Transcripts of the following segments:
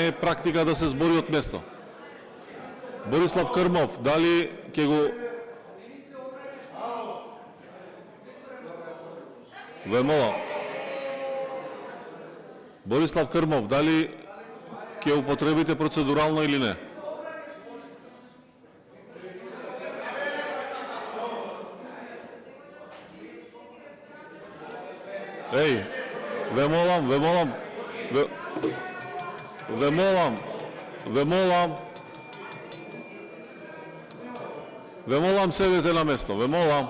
е практика да се збори од место. Борислав Крмов, дали ќе го... Ве молам. Борислав Крмов, дали ќе употребите процедурално или не? Еј, ве молам, ве молам, седете на место, ве молам.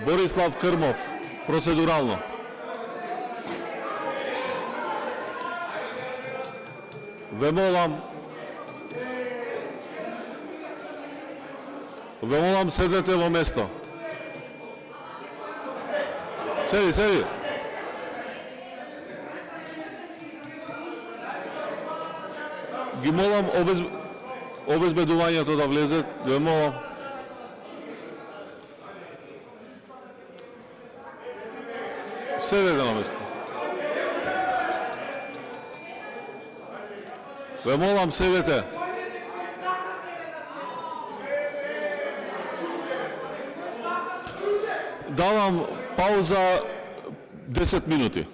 Борислав Крмов, процедурално. Ве молам, седете во место. Седи. Ги молам обезбедувањето да влезе, ве молам. Седете на место. Ве молам, седете. Давам пауза 10 минути.